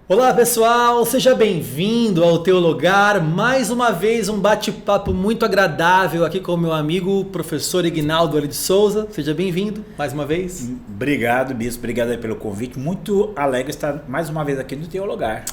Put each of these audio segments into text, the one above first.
Olá pessoal, seja bem-vindo ao Teologar, mais uma vez um bate-papo muito agradável aqui com o meu amigo professor Ignaldo L. de Souza, seja bem-vindo mais uma vez. Obrigado, Bispo, obrigado aí pelo convite, muito alegre estar mais uma vez aqui no Teologar.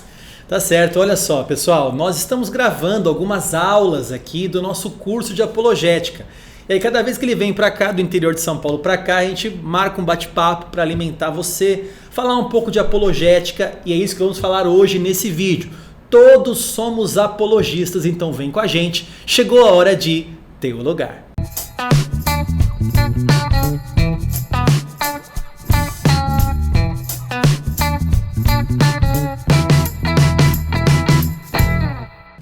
Tá certo, olha só pessoal, nós estamos gravando algumas aulas aqui do nosso curso de apologética. E aí cada vez que ele vem para cá, do interior de São Paulo para cá, a gente marca um bate-papo para alimentar você, falar um pouco de apologética, e é isso que vamos falar hoje nesse vídeo. Todos somos apologistas, então vem com a gente, chegou a hora de teologar.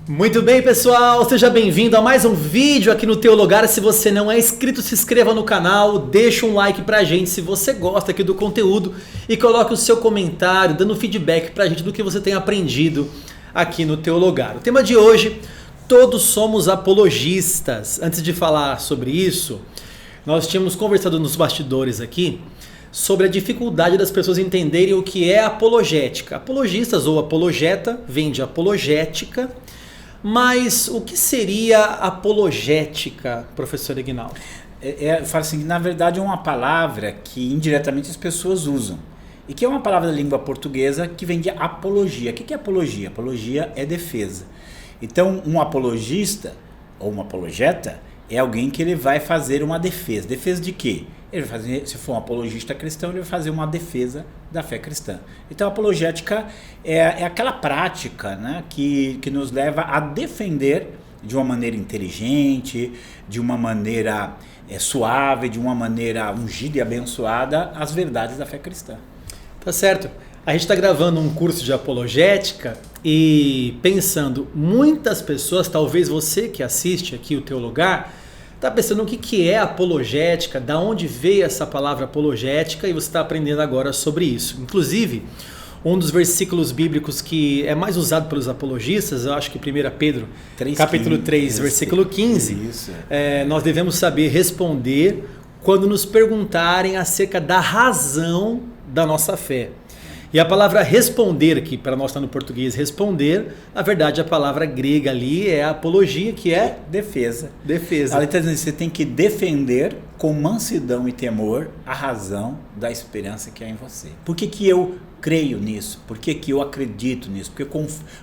Muito bem, pessoal, seja bem-vindo a mais um vídeo aqui no Teologar. Se você não é inscrito, se inscreva no canal, deixa um like pra gente se você gosta aqui do conteúdo e coloque o seu comentário, dando feedback pra gente do que você tem aprendido aqui no Teologar. O tema de hoje, todos somos apologistas. Antes de falar sobre isso, nós tínhamos conversado nos bastidores aqui sobre a dificuldade das pessoas entenderem o que é apologética. Apologistas ou apologeta vem de apologética. Mas o que seria apologética, professor Ignaldo? Eu falo assim, na verdade é uma palavra que indiretamente as pessoas usam. E que é uma palavra da língua portuguesa que vem de apologia. O que é apologia? Apologia é defesa. Então um apologista ou uma apologeta é alguém que ele vai fazer uma defesa. Defesa de quê? Ele vai fazer, se for um apologista cristão, ele vai fazer uma defesa da fé cristã. Então a apologética é aquela prática, né, que nos leva a defender de uma maneira inteligente, de uma maneira suave, de uma maneira ungida e abençoada as verdades da fé cristã. Tá certo. A gente está gravando um curso de apologética e pensando, muitas pessoas, talvez você que assiste aqui o Teologar, está pensando o que é apologética, da onde veio essa palavra apologética, e você está aprendendo agora sobre isso. Inclusive, um dos versículos bíblicos que é mais usado pelos apologistas, eu acho que 1 Pedro, capítulo 3, versículo 15, nós devemos saber responder quando nos perguntarem acerca da razão da nossa fé. E a palavra responder aqui, para nós está no português responder, na verdade a palavra grega ali é apologia, que é defesa. Defesa. Ela está dizendo que você tem que defender com mansidão e temor a razão da esperança que há em você. Por que eu creio nisso? Por que eu acredito nisso? Por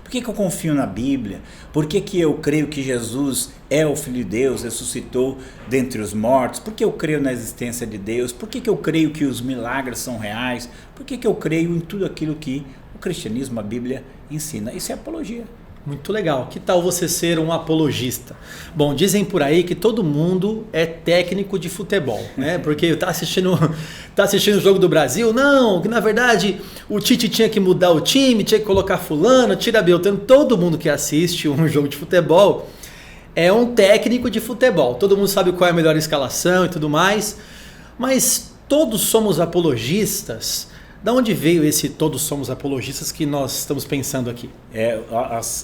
que eu confio na Bíblia? Por que eu creio que Jesus é o Filho de Deus, ressuscitou dentre os mortos? Por que eu creio na existência de Deus? Por que eu creio que os milagres são reais? Por que eu creio em tudo aquilo que o cristianismo, a Bíblia ensina? Isso é apologia. Muito legal. Que tal você ser um apologista? Bom, dizem por aí que todo mundo é técnico de futebol, né? Porque tá assistindo o jogo do Brasil? Não, que na verdade o Tite tinha que mudar o time, tinha que colocar fulano, tira Beltrano. Todo mundo que assiste um jogo de futebol é um técnico de futebol. Todo mundo sabe qual é a melhor escalação e tudo mais. Mas todos somos apologistas? Da onde veio esse todos somos apologistas que nós estamos pensando aqui?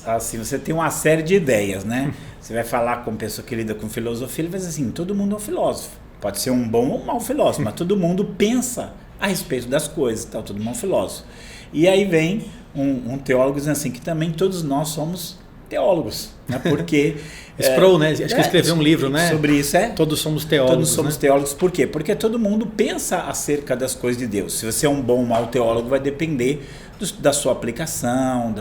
Assim, você tem uma série de ideias, né? Você vai falar com pessoa que lida com filosofia, ele vai dizer assim, todo mundo é um filósofo. Pode ser um bom ou um mau filósofo, mas todo mundo pensa a respeito das coisas, então todo mundo é um filósofo. E aí vem um teólogo dizendo assim, que também todos nós somos teólogos, né? Porque Sproul, né? Acho que escreveu um livro, né? Sobre isso, Todos somos teólogos. Todos somos teólogos. Por quê? Porque todo mundo pensa acerca das coisas de Deus. Se você é um bom ou mau teólogo, vai depender da sua aplicação,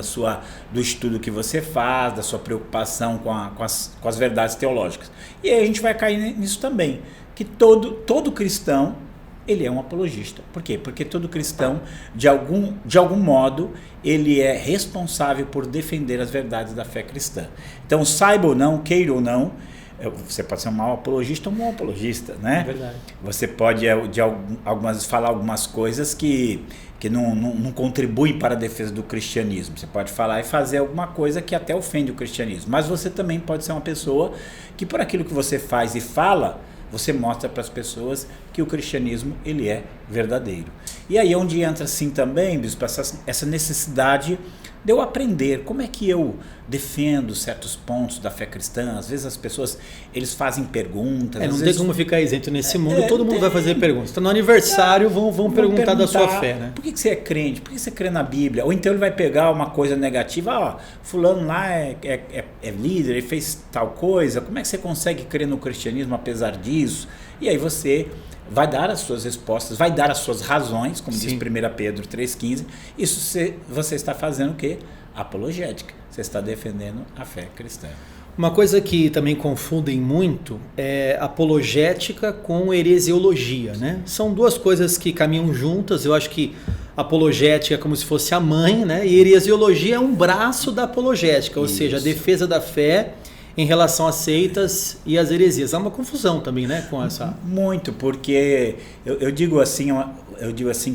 do estudo que você faz, da sua preocupação com as verdades teológicas. E aí a gente vai cair nisso também, que todo cristão ele é um apologista. Por quê? Porque todo cristão, de algum modo, ele é responsável por defender as verdades da fé cristã. Então, saiba ou não, queira ou não, você pode ser um mau apologista ou um bom apologista, né? É verdade. Você pode, algumas vezes, falar algumas coisas que não contribuem para a defesa do cristianismo. Você pode falar e fazer alguma coisa que até ofende o cristianismo. Mas você também pode ser uma pessoa que, por aquilo que você faz e fala, você mostra para as pessoas que o cristianismo ele é verdadeiro. E aí é onde entra assim também, bispo, essa necessidade de eu aprender como é que eu defendo certos pontos da fé cristã. Às vezes as pessoas, eles fazem perguntas. Não vezes, tem como ficar isento nesse mundo, todo mundo vai fazer perguntas. Então no aniversário vão perguntar da sua fé, né? Por que você é crente? Por que você crê na Bíblia? Ou então ele vai pegar uma coisa negativa, fulano lá é líder, ele fez tal coisa, como é que você consegue crer no cristianismo apesar disso? E aí você vai dar as suas respostas, vai dar as suas razões, como diz 1 Pedro 3,15. Isso você está fazendo o quê? Apologética. Você está defendendo a fé cristã. Uma coisa que também confundem muito é apologética com heresiologia, né? São duas coisas que caminham juntas. Eu acho que apologética é como se fosse a mãe, né? E heresiologia é um braço da apologética, ou seja, a defesa da fé em relação às seitas e às heresias. Há uma confusão também, né, com essa... Muito, porque eu digo assim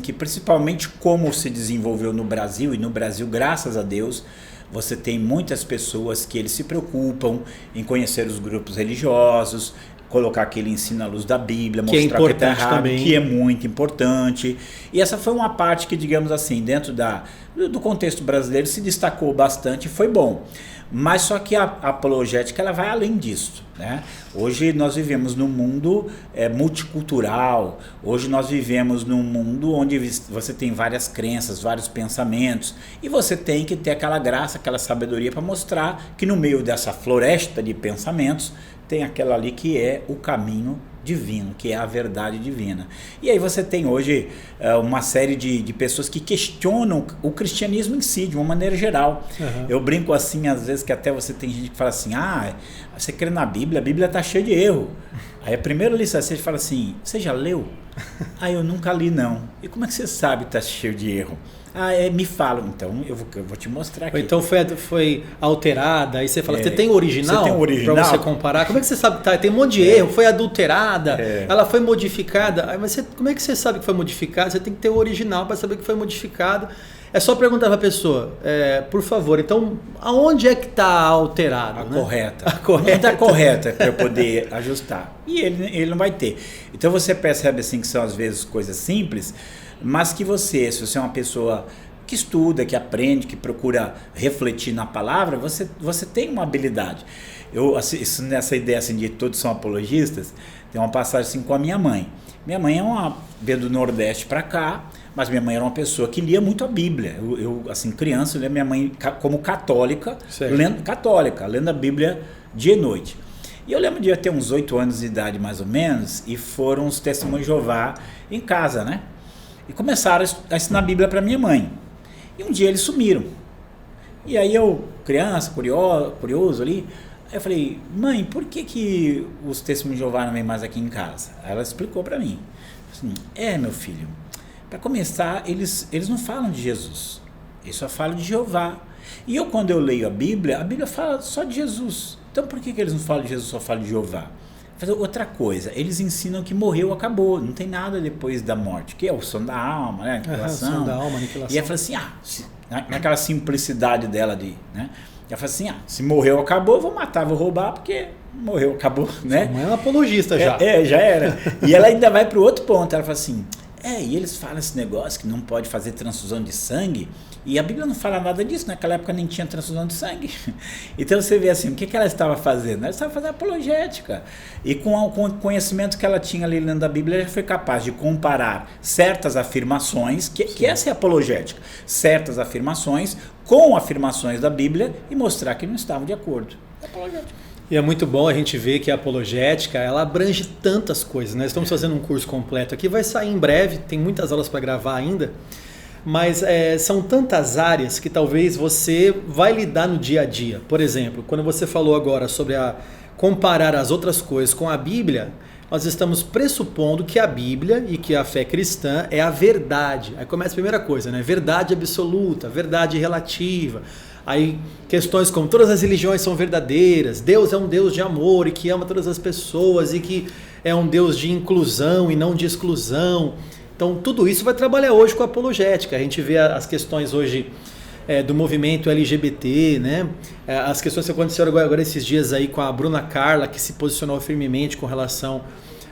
que principalmente como se desenvolveu no Brasil, e no Brasil, graças a Deus, você tem muitas pessoas que eles se preocupam em conhecer os grupos religiosos, colocar aquele ensino à luz da Bíblia, mostrar que está errado, também. Que é muito importante. E essa foi uma parte que, digamos assim, dentro do contexto brasileiro se destacou bastante e foi bom. Mas só que a apologética ela vai além disso, né? Hoje nós vivemos num mundo multicultural, hoje nós vivemos num mundo onde você tem várias crenças, vários pensamentos, e você tem que ter aquela graça, aquela sabedoria para mostrar que no meio dessa floresta de pensamentos tem aquela ali que é o caminho divino, que é a verdade divina. E aí você tem hoje uma série de pessoas que questionam o cristianismo em si, de uma maneira geral. Uhum. Eu brinco assim, às vezes, que até você tem gente que fala assim, você crê na Bíblia? A Bíblia está cheia de erro. Aí a primeira lição você fala assim, você já leu? Eu nunca li não. E como é que você sabe que está cheio de erro? Me falam, então eu vou te mostrar aqui. Então foi alterada, aí você fala, você tem o original? Você tem o original? Para você comparar. Como é que você sabe que tem um monte de erro, foi adulterada, ela foi modificada. Mas como é que você sabe que foi modificada? Você tem que ter o original para saber que foi modificado. É só perguntar para a pessoa, por favor, então aonde é que está alterado? Correta. A correta. Não está correta para eu poder ajustar. E ele não vai ter. Então você percebe assim que são às vezes coisas simples, mas que se você é uma pessoa que estuda, que aprende, que procura refletir na palavra, você tem uma habilidade. Nessa ideia assim, de todos são apologistas, tem uma passagem assim com a minha mãe. Minha mãe veio do Nordeste para cá, mas minha mãe era uma pessoa que lia muito a Bíblia. Eu assim, criança, eu lembro minha mãe como católica, lendo a Bíblia dia e noite. E eu lembro de eu ter uns 8 anos de idade, mais ou menos, e foram os testemunhos de Jeová em casa, né? E começaram a ensinar a Bíblia para minha mãe. E um dia eles sumiram. E aí eu, criança, curioso ali, aí eu falei, mãe, por que os testemunhos de Jeová não vêm mais aqui em casa? Aí ela explicou para mim. Assim, meu filho, para começar, eles não falam de Jesus. Eles só falam de Jeová. E quando eu leio a Bíblia fala só de Jesus. Então por que eles não falam de Jesus, só falam de Jeová? Outra coisa, eles ensinam que morreu, acabou, não tem nada depois da morte, que é o som da alma, né? Aniquilação. O som da alma, aniquilação. E ela fala assim, naquela simplicidade dela né? Ela fala assim, se morreu, acabou, eu vou matar, vou roubar, porque morreu, acabou, né? Sua mãe é uma apologista já. Já era. E ela ainda vai para o outro ponto, ela fala assim, e eles falam esse negócio que não pode fazer transfusão de sangue, e a Bíblia não fala nada disso, naquela época nem tinha transfusão de sangue. Então você vê assim, o que ela estava fazendo? Ela estava fazendo apologética. E com o conhecimento que ela tinha ali lendo a Bíblia, ela foi capaz de comparar certas afirmações, que essa é apologética, certas afirmações com afirmações da Bíblia e mostrar que não estavam de acordo. É apologética. E é muito bom a gente ver que a apologética, ela abrange tantas coisas, né? Estamos fazendo um curso completo aqui, vai sair em breve, tem muitas aulas para gravar ainda, mas são tantas áreas que talvez você vai lidar no dia a dia. Por exemplo, quando você falou agora sobre comparar as outras coisas com a Bíblia, nós estamos pressupondo que a Bíblia e que a fé cristã é a verdade. Aí começa a primeira coisa, né? Verdade absoluta, verdade relativa. Aí questões como todas as religiões são verdadeiras, Deus é um Deus de amor e que ama todas as pessoas e que é um Deus de inclusão e não de exclusão. Então tudo isso vai trabalhar hoje com a apologética. A gente vê as questões hoje do movimento LGBT, né? As questões que aconteceram agora esses dias aí com a Bruna Carla, que se posicionou firmemente com relação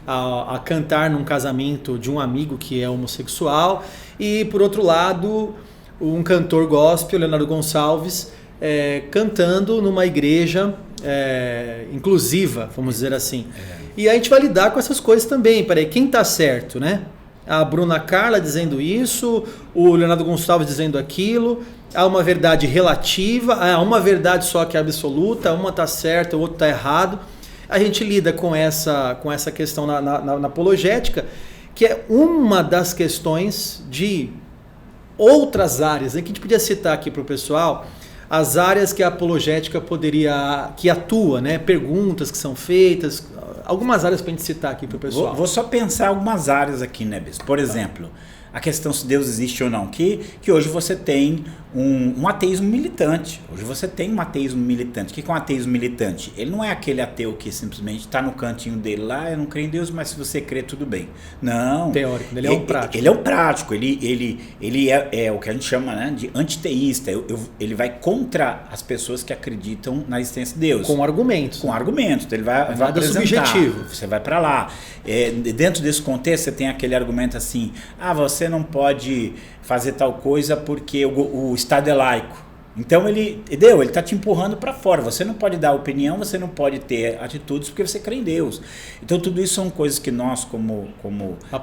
a cantar num casamento de um amigo que é homossexual. E por outro lado, um cantor gospel, Leonardo Gonçalves, cantando numa igreja inclusiva, vamos dizer assim. E a gente vai lidar com essas coisas também. Peraí, quem está certo, né? A Bruna Carla dizendo isso, o Leonardo Gonçalves dizendo aquilo. Há uma verdade relativa, há uma verdade só que é absoluta, uma está certa, o outro está errado. A gente lida com essa questão na apologética, que é uma das questões de outras áreas, né, que a gente podia citar aqui para o pessoal, as áreas que a apologética que atua, né, perguntas que são feitas, algumas áreas para a gente citar aqui para o pessoal. Vou só pensar algumas áreas aqui, né, Bispo? Por exemplo, a questão se Deus existe ou não, que hoje você tem um ateísmo militante. Hoje você tem um ateísmo militante. O que é um ateísmo militante? Ele não é aquele ateu que simplesmente está no cantinho dele lá, eu não creio em Deus, mas se você crê, tudo bem. Não. Teórico, ele é um prático. Ele é um prático, ele é o que a gente chama, né, de antiteísta. Ele vai contra as pessoas que acreditam na existência de Deus. Com argumentos. Com argumentos. Então ele vai apresentar. Subjetivo. Você vai para lá. Dentro desse contexto, você tem aquele argumento assim, você não pode fazer tal coisa porque o Estado é laico. Então ele está te empurrando para fora. Você não pode dar opinião, você não pode ter atitudes porque você crê em Deus. Então tudo isso são coisas que nós, como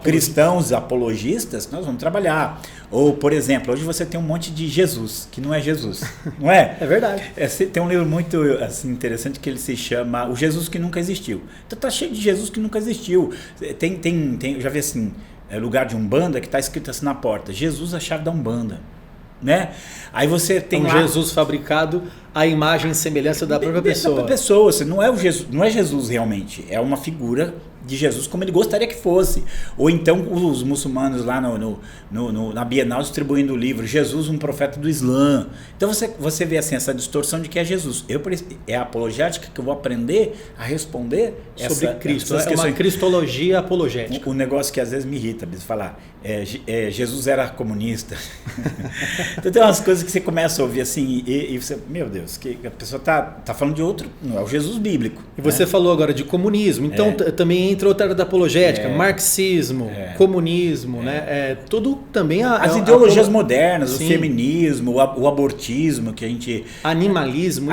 cristãos apologistas, nós vamos trabalhar. Ou, por exemplo, hoje você tem um monte de Jesus, que não é Jesus, não é? É verdade. Tem um livro muito assim, interessante que ele se chama O Jesus que Nunca Existiu. Então tá cheio de Jesus que nunca existiu. Eu já vi assim, lugar de Umbanda que está escrito assim na porta, Jesus a chave da Umbanda. Né? Aí você tem Jesus fabricado à imagem e semelhança da própria pessoa. Da pessoa, não é Jesus realmente, é uma figura de Jesus como ele gostaria que fosse. Ou então os muçulmanos lá na Bienal distribuindo o livro Jesus, um profeta do Islã. Então você vê assim, essa distorção de que é Jesus. É a apologética que eu vou aprender a responder sobre Cristo. É uma cristologia apologética. Um negócio que às vezes me irrita, falar Jesus era comunista. Então tem umas coisas que você começa a ouvir assim e você, meu Deus, que a pessoa tá falando de outro, não é o Jesus bíblico. E você falou agora de comunismo, então também entra outra área da apologética, marxismo, comunismo, né? Tudo também as ideologias modernas, sim. O feminismo, o abortismo que a gente... Animalismo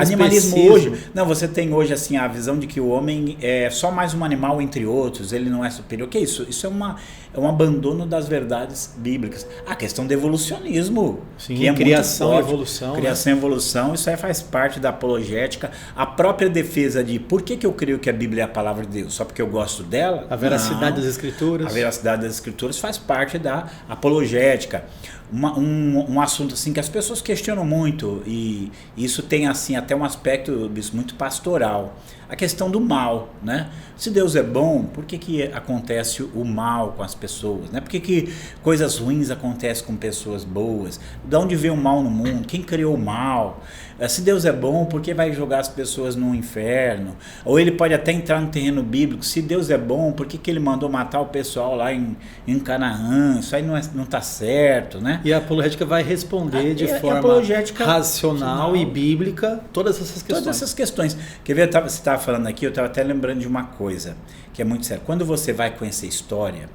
hoje. Não, você tem hoje assim a visão de que o homem é só mais um animal entre outros, ele não é superior. O que é isso? Isso é um abandono das verdades bíblicas. A questão do evolucionismo, sim, que é criação e evolução. Criação e evolução, isso aí faz parte da apologética. A própria defesa de por que eu creio que a Bíblia é a palavra de Deus? Só porque eu gosto dela? A veracidade das Escrituras. A veracidade das Escrituras faz parte da apologética. Um assunto assim que as pessoas questionam muito, e isso tem assim até um aspecto muito pastoral. A questão do mal, né? Se Deus é bom, por que acontece o mal com as pessoas, né? Por que coisas ruins acontecem com pessoas boas? De onde veio o mal no mundo? Quem criou o mal? Se Deus é bom, por que vai jogar as pessoas no inferno? Ou ele pode até entrar no terreno bíblico. Se Deus é bom, por que ele mandou matar o pessoal lá em Canaã? Isso aí não está certo, né? E a apologética vai responder de forma racional e bíblica todas essas questões. Todas essas questões. Quer ver, você estava falando aqui, eu estava até lembrando de uma coisa que é muito séria. Quando você vai conhecer história,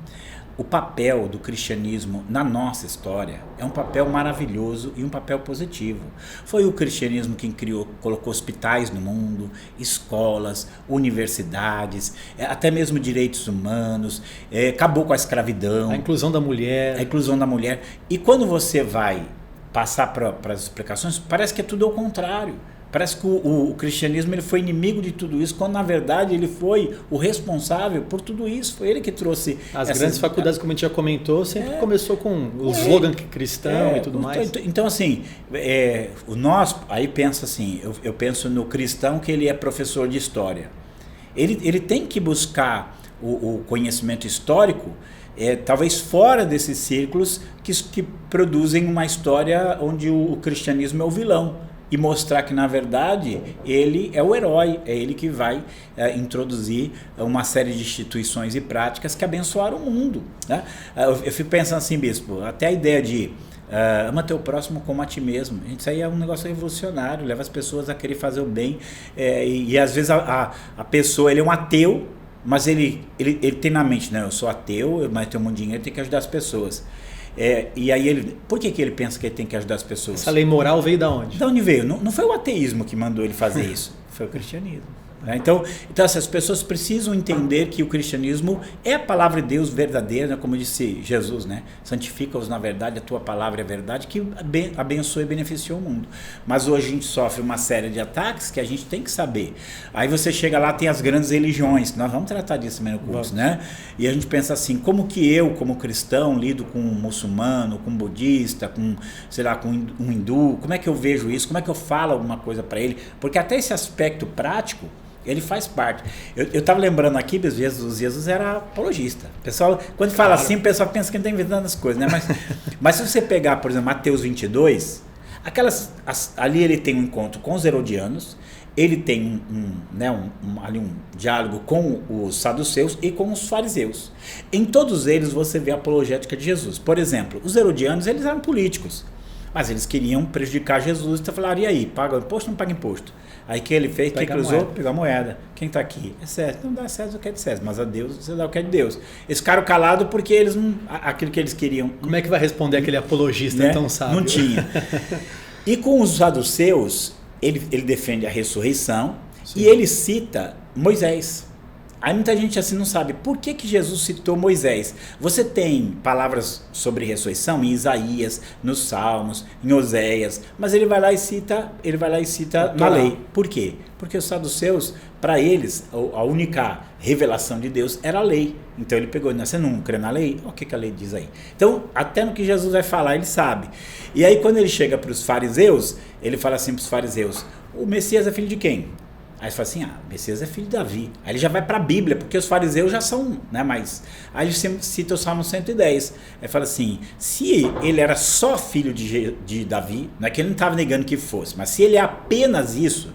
o papel do cristianismo na nossa história é um papel maravilhoso e um papel positivo. Foi o cristianismo quem colocou hospitais no mundo, escolas, universidades, até mesmo direitos humanos, acabou com a escravidão. A inclusão da mulher. E quando você vai passar para as explicações, parece que é tudo ao contrário. Parece que o cristianismo ele foi inimigo de tudo isso, quando na verdade ele foi o responsável por tudo isso. Foi ele que trouxe... As grandes faculdades, como a gente já comentou, sempre começou com o slogan cristão e tudo mais. Então assim, nós aí pensa assim, eu penso no cristão que ele é professor de história. Ele tem que buscar o conhecimento histórico, talvez fora desses círculos que produzem uma história onde o cristianismo é o vilão. E mostrar que, na verdade, ele é o herói, é ele que vai introduzir uma série de instituições e práticas que abençoaram o mundo, né? Eu fico pensando assim, bispo, até a ideia de ama teu próximo como a ti mesmo. Isso aí é um negócio revolucionário, leva as pessoas a querer fazer o bem. E às vezes a pessoa, ele é um ateu, mas ele tem na mente, né? Eu sou ateu, mas tenho muito dinheiro, tenho que ajudar as pessoas. E aí por que ele pensa que ele tem que ajudar as pessoas? Essa lei moral veio da onde? De onde veio? Não foi o ateísmo que mandou ele fazer isso, foi o cristianismo. Né? Então assim, as pessoas precisam entender que o cristianismo é a palavra de Deus verdadeira, né? Como disse Jesus, né? Santifica-os na verdade, a tua palavra é a verdade, que abençoa e beneficia o mundo. Mas hoje a gente sofre uma série de ataques que a gente tem que saber. Aí você chega lá, tem as grandes religiões, nós vamos tratar disso também no curso, né? E a gente pensa assim, como que eu, como cristão, lido com um muçulmano, com um budista, com, sei lá, com um hindu, como é que eu vejo isso? Como é que eu falo alguma coisa para ele? Porque até esse aspecto prático, ele faz parte. Eu estava lembrando aqui, Jesus era apologista. O pessoal, quando fala assim, o pessoal pensa que ele está inventando as coisas, né? Mas se você pegar, por exemplo, Mateus 22, ali ele tem um encontro com os herodianos, ele tem ali um diálogo com os saduceus e com os fariseus. Em todos eles você vê a apologética de Jesus. Por exemplo, os herodianos, eles eram políticos, mas eles queriam prejudicar Jesus, então falaram, e aí, paga imposto ou não paga imposto? Aí que ele fez, que cruzou? Pegou a moeda. Quem está aqui? É César. Não dá César o que é de César, mas a Deus você dá o que é de Deus. Eles ficaram calados porque eles não, aquilo que eles queriam. Como é que vai responder aquele apologista, né? Tão sábio? Não tinha. E com os saduceus, ele defende a ressurreição. Sim. E ele cita Moisés. Aí muita gente assim não sabe por que Jesus citou Moisés. Você tem palavras sobre ressurreição em Isaías, nos Salmos, em Oséias, mas ele vai lá e cita na lei. Por quê? Porque os saduceus, para eles, a única revelação de Deus era a lei. Então ele pegou, você não crê na lei? O que a lei diz aí? Então, até no que Jesus vai falar, ele sabe. E aí quando ele chega para os fariseus, ele fala assim para os fariseus, o Messias é filho de quem? Aí você fala assim, o Messias é filho de Davi. Aí ele já vai para a Bíblia, porque os fariseus já são, né, mais... Aí ele cita o Salmo 110. Aí fala assim, se ele era só filho de Davi, não é que ele não estava negando que fosse, mas se ele é apenas isso,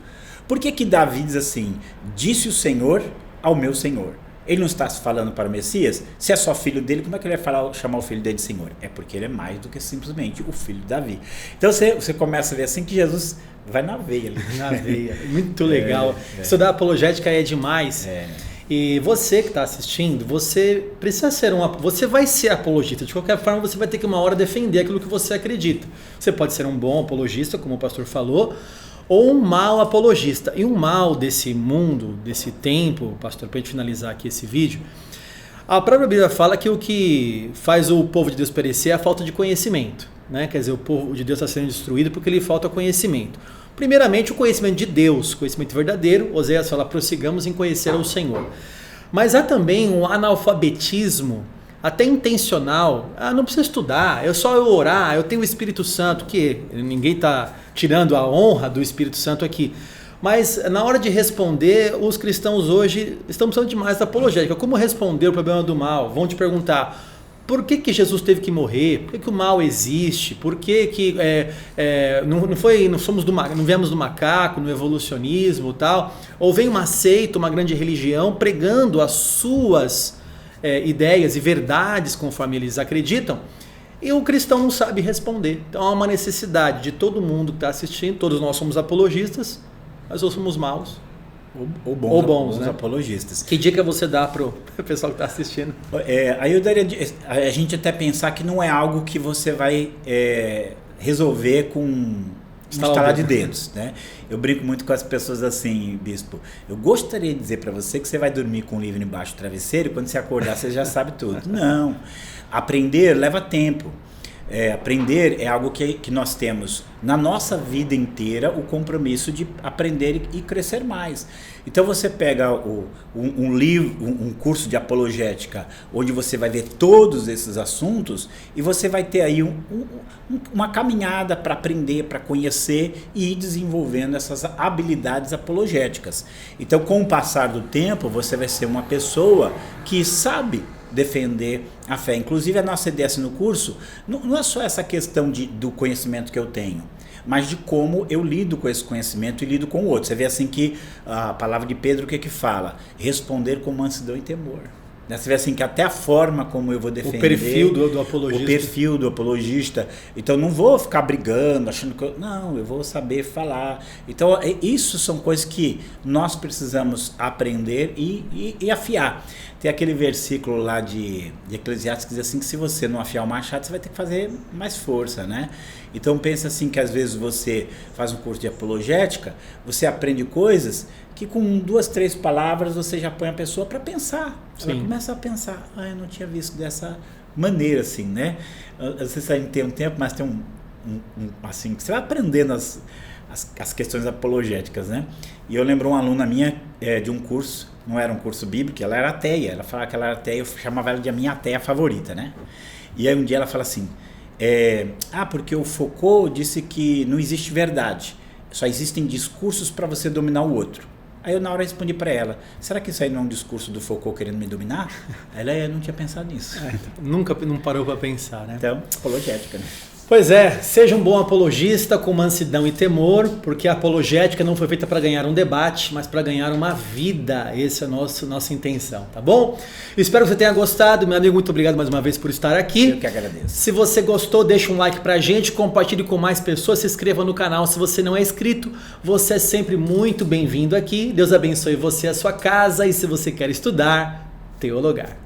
por que Davi diz assim, disse o Senhor ao meu Senhor? Ele não está falando para o Messias? Se é só filho dele, como é que ele vai chamar o filho dele de Senhor? É porque ele é mais do que simplesmente o filho de Davi. Então você começa a ver assim que Jesus vai na veia ali. Na veia. Muito legal. Estudar apologética é demais. E você que está assistindo, você precisa ser você vai ser apologista. De qualquer forma, você vai ter que uma hora defender aquilo que você acredita. Você pode ser um bom apologista, como o pastor falou, ou um mau apologista. E um mal desse mundo, desse tempo, pastor, para a gente finalizar aqui esse vídeo, a própria Bíblia fala que o que faz o povo de Deus perecer é a falta de conhecimento. Né? Quer dizer, o povo de Deus está sendo destruído porque lhe falta conhecimento. Primeiramente, o conhecimento de Deus, conhecimento verdadeiro. Oséias fala, prossigamos em conhecer ao Senhor. Mas há também um analfabetismo, até intencional. Não precisa estudar, só eu orar, eu tenho o Espírito Santo, que ninguém está tirando a honra do Espírito Santo aqui. Mas na hora de responder, os cristãos hoje estão precisando demais da apologética. Como responder o problema do mal? Vão te perguntar, por que Jesus teve que morrer? Por que o mal existe? Por que não viemos do macaco, no evolucionismo e tal? Ou vem uma seita, uma grande religião, pregando as suas ideias e verdades conforme eles acreditam, e o cristão não sabe responder. Então há uma necessidade de todo mundo que está assistindo, todos nós somos apologistas, mas ou somos maus, ou bons, né? Apologistas. Que dica você dá para o pessoal que está assistindo? Aí eu daria a gente até pensar que não é algo que você vai resolver com um estalar de dedos, né? Eu brinco muito com as pessoas assim, bispo. Eu gostaria de dizer para você que você vai dormir com o livro embaixo do travesseiro e quando você acordar você já sabe tudo. Não. Aprender leva tempo. Aprender é algo que nós temos na nossa vida inteira, o compromisso de aprender e crescer mais. Então você pega um livro, um curso de apologética, onde você vai ver todos esses assuntos e você vai ter aí uma caminhada para aprender, para conhecer e ir desenvolvendo essas habilidades apologéticas. Então com o passar do tempo você vai ser uma pessoa que sabe defender a fé. Inclusive a nossa ideia no curso não é só essa questão do conhecimento que eu tenho, mas de como eu lido com esse conhecimento e lido com o outro. Você vê assim que a palavra de Pedro o que fala? Responder com mansidão e temor. Você vê assim que até a forma como eu vou defender... O perfil do apologista. O perfil do apologista. Então, não vou ficar brigando, achando que... Não, eu vou saber falar. Então, isso são coisas que nós precisamos aprender e afiar. Tem aquele versículo lá de Eclesiastes que diz assim, que se você não afiar o machado, você vai ter que fazer mais força, né? Então, pensa assim que às vezes você faz um curso de apologética, você aprende coisas que com 2, 3 palavras você já põe a pessoa para pensar. Ela começa a pensar, eu não tinha visto dessa maneira assim, né? Às vezes não tem um tempo, mas tem assim, que você vai aprendendo as questões apologéticas, né? E eu lembro uma aluna minha de um curso, não era um curso bíblico, ela era ateia, ela falava que ela era ateia, eu chamava ela de a minha ateia favorita, né? E aí um dia ela fala assim, porque o Foucault disse que não existe verdade, só existem discursos para você dominar o outro. Aí eu na hora respondi para ela, será que isso aí não é um discurso do Foucault querendo me dominar? Ela não tinha pensado nisso. Nunca não parou para pensar, né? Então, apologética, né? Pois é, seja um bom apologista com mansidão e temor, porque a apologética não foi feita para ganhar um debate, mas para ganhar uma vida. Essa é a nossa intenção, tá bom? Espero que você tenha gostado. Meu amigo, muito obrigado mais uma vez por estar aqui. Eu que agradeço. Se você gostou, deixa um like pra gente, compartilhe com mais pessoas, se inscreva no canal. Se você não é inscrito, você é sempre muito bem-vindo aqui. Deus abençoe você e a sua casa. E se você quer estudar, teologar.